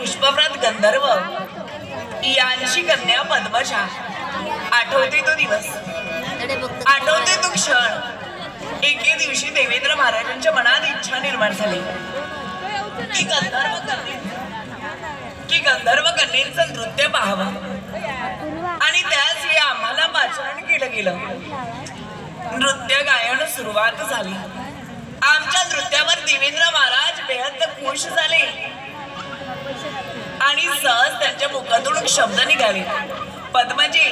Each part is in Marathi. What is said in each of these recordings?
पुष्पव्रत गंधर्व यांची कन्या पद्मजा। आठवते तो दिवस, आठवते तो क्षण। एके दिवशी देवेंद्र महाराजांच्या मनात इच्छा निर्माण झाली की गंधर्व कन्येचं नृत्य पाहावं आणि त्याच वेळी आम्हाला पाचारण केलं गेलं। नृत्य गायन सुरुवात झाली। आमच्या नृत्यावर देवेंद्र महाराज बेहद खुश झाले आणि सहज त्यांच्या मुखातून शब्द निघाले, पद्मजी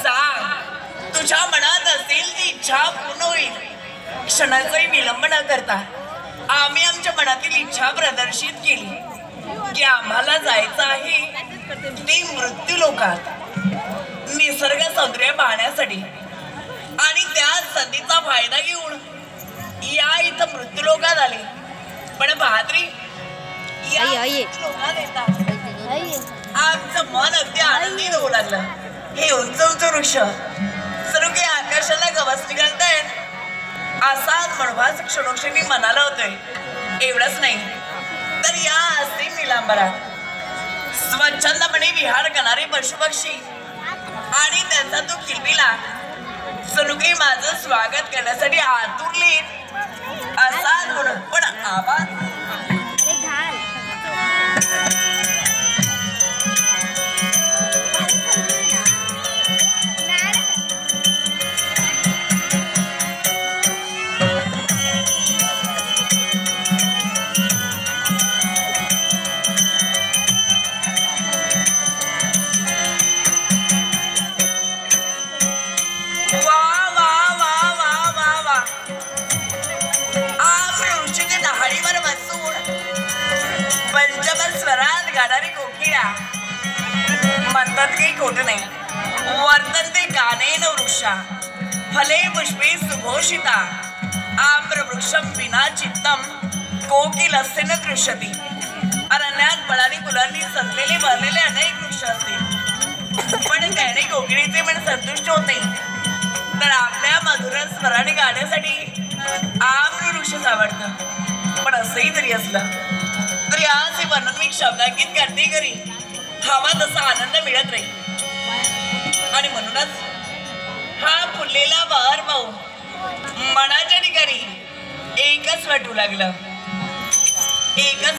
सांग, तुझ्या मनात असेल ती इच्छा पूर्ण होईल। क्षणाचाही विलंब न करता आम्ही आमच्या मनातील इच्छा प्रदर्शित केली की आम्हाला जायचं आहे ते मृत्यू लोकात निसर्ग सौंदर्य पाहण्यासाठी आणि त्या संधीचा फायदा घेऊन या इथं मृत्यू लोकात आले। पण बहादरी लोकात येतात आमचं मन अगदी आनंदित होऊ लागलं। हे उंच उंच वृक्ष सर्व काही आकाशाला गवस निघालतायत असाच मनभास क्षणोक्षणी मनाला होतोय। एवढंच नाही तर या असीम निलांबरात स्वच्छंदपणे विहार करणारे पशुपक्षी आणि त्यांचा तो किलबिला सर्व माझं स्वागत करण्यासाठी आतुरलेत असाच म्हणून पण आवाज म्हणतात काही खोट नाही। वर्तन्ते गानेन वृक्षा फले पुष्पे सुघोषिता आम्र वृक्षम विना चित्तम कोकिलस्येन कृष्यति। अरण्यात बळानी फुलांनी सजलेले भरलेले अनेक वृक्ष असतील पण त्याने कोकिळीचे मन संतुष्ट होत नाही, तर आपल्या मधुर स्वराने गाण्यासाठी आम्र वृक्षच आवडतं। पण असंही जरी असलं तरी आज हे वर्णन मी शब्दांकित करते घरी हवा तसा आनंद मिळत नाही आणि म्हणूनच हा फुललेला बहर पाहून मनाच्या ठिकाणी एकच वाटू लागलं, एकच